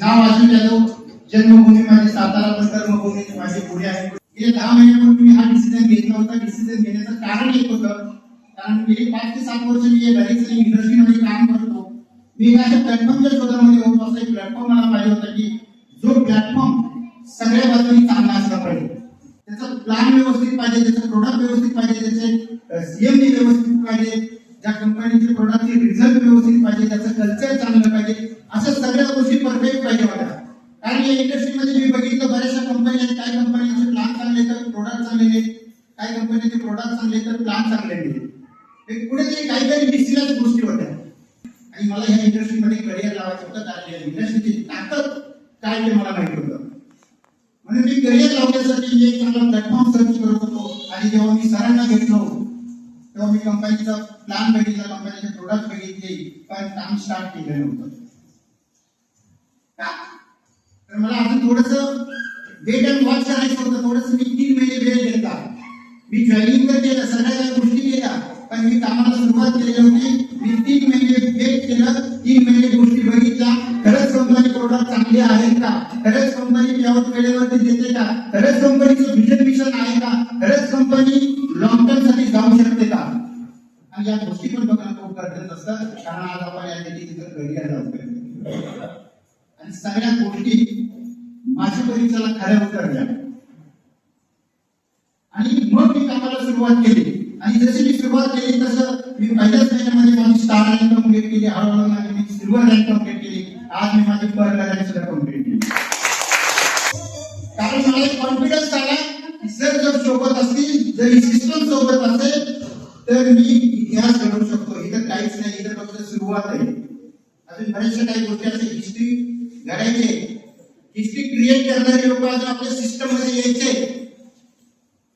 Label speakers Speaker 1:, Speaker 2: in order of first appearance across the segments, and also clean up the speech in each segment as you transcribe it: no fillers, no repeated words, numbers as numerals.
Speaker 1: नाव अजून यादव, जन्मभूमी माझी सातारा, पण कर्मभूमी माझी पुणे आहे. गेल्या 10 महिन्यापूर्वी मी हा डिसिजन घेतला होता. डिसिजन घेण्याचं कारण एक होतं, कारण गेली 5 ते 7 वर्ष मी बरीच इंडस्ट्रीमध्ये काम करतो. मी अशा प्लॅटफॉर्मच्या शोधामध्ये होतो. असा एक प्लॅटफॉर्म मला पाहिजे होता की जो प्लॅटफॉर्म सगळ्या बाजूनी चांगला असला पाहिजे, त्याचा प्लॅन व्यवस्थित पाहिजे, त्याचं प्रोडक्ट व्यवस्थित पाहिजे, त्याचे सीएमडी व्यवस्थित पाहिजे, ज्या कंपनीचे प्रोडक्टचे रिझल्ट व्यवस्थित पाहिजे, त्याचं कल्चर चांगलं पाहिजे, अशा सगळ्या गोष्टी परफेक्ट पाहिजे होत्या. कारण या इंडस्ट्रीमध्ये मी बघितलं बऱ्याचशा कंपन्या आहेत, काही कंपन्यांचे प्लॅन चांगले तर प्रोडक्ट चांगले नाहीत, काही कंपन्यांचे प्रोडक्ट चांगले तर प्लॅन चांगले नाहीत. कुठेतरी काही डिसिजन गोष्टी होत्या आणि मला या इंडस्ट्रीमध्ये करिअर लावायचं होतं. कारण या इंडस्ट्रीची ताकद काय ते मला माहिती होतं. म्हणून मी करिअर लावण्यासाठी एक चांगला प्लॅटफॉर्म सर्च करत होतो. आणि जेव्हा मी सरांना भेटलो तेव्हा मी कंपनीचा प्लॅन बघितला, कंपनीचे प्रोडक्ट बघितले, पण काम स्टार्ट केलं नव्हतं. तर मला अजून थोडंसं वेट अँड वॉच करायचं होतं. थोडंसं मी 3 महिने वेळ घेतला. मी जॉईनिंग तर केलं, सगळ्या गोष्टी केल्या, पण मी कामाला सुरुवात केली होती. मी 3 महिने वेट केलं, 3 महिने गोष्टी बघितल्या. खरंच कंपनी प्रोडक्ट चांगले आहेत का, खरंच कंपनी यावर वेळेवरती देते का, खरंच कंपनीचं व्हिजन मिशन आहे का, खरंच कंपनी लॉंग टर्म साठी जाऊ शकते का. आणि या गोष्टी पण बघणं खूप गरजेचं असतं, कारण आज आपण या तिथं करिअर लावतोय. आणि सगळ्या गोष्टी माझ्या परीक्षेला खऱ्या उतरल्या आणि मग मी कामाला सुरुवात केली. आणि जशी मी सुरुवात केली तसं मी पहिल्याच महिन्यामध्ये माझी स्टार रँक कंप्लीट केली. हळूहळू माझी मी सिल्वर रँक कंप्लीट केली. आज मी माझी पर रँक सुद्धा कंप्लीट केली. कारण मला एक कॉन्फिडन्स आला की जर सोबत असतील, जर ही सिस्टम सोबत असेल तर मी इतिहास घडवू शकतो. इथं काहीच नाही, इथं फक्त सुरुवात आहे. अजून बऱ्याचशा काही गोष्टी असे हिस्ट्री घडायचे, हिस्ट्री क्रिएट करणारे लोक अजून आपल्या सिस्टम मध्ये यायचे.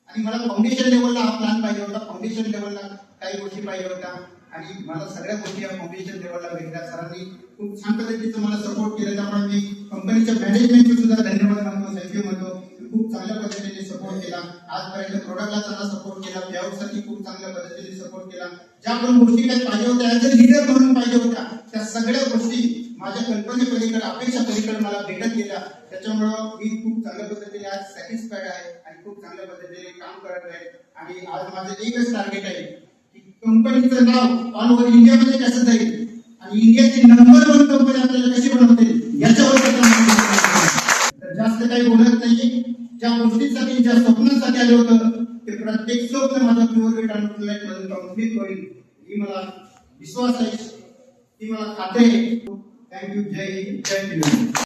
Speaker 1: आणि मला फाउंडेशन लेवलला हा प्लॅन पाहिजे होता, फाउंडेशन लेवलला काही गोष्टी पाहिजे होत्या. आणि मला सगळ्या गोष्टी या फाउंडेशन लेवलला भेटल्या. सरांनी खूप छान पद्धतीचं मला सपोर्ट केलं, त्यामुळे मी कंपनीच्या मॅनेजमेंटचे सुद्धा धन्यवाद मानतो, थँक्यू म्हणतो. खूप चांगल्या पद्धतीने सपोर्ट केला. आजपर्यंत प्रोडक्टला चांगला सपोर्ट केला, प्लेआउटसाठी खूप चांगल्या पद्धतीने सपोर्ट केला. ज्या पण गोष्टी काही पाहिजे होत्या ऍज अ लीडर म्हणून पाहिजे होत्या, त्या सगळ्या गोष्टी माझ्या कल्पनेपलीकडे, अपेक्षा पलीकडे मला भेटत गेल्या. त्याच्यामुळं मी खूप चांगल्या पद्धतीने आज सॅटिस्फाईड आहे आणि खूप चांगल्या पद्धतीने काम करत आहे. आणि आज माझं एकच टार्गेट आहे की कंपनीचं नाव ऑल ओव्हर इंडियामध्ये कसं जाईल आणि इंडियाची नंबर 1 कंपनी आपल्याला कशी बनवते याच्यावर तर जास्त काही बोलत नाही. ज्या गोष्टींसाठी, ज्या स्वप्नांसाठी आले होतं ते प्रत्येक स्वप्न माझं प्युअर वेट आणि लाईफ मध्ये कंप्लीट होईल ही मला विश्वास आहे, ही मला खात्री आहे. थँक्यू. जय हिंद, जय हिंद.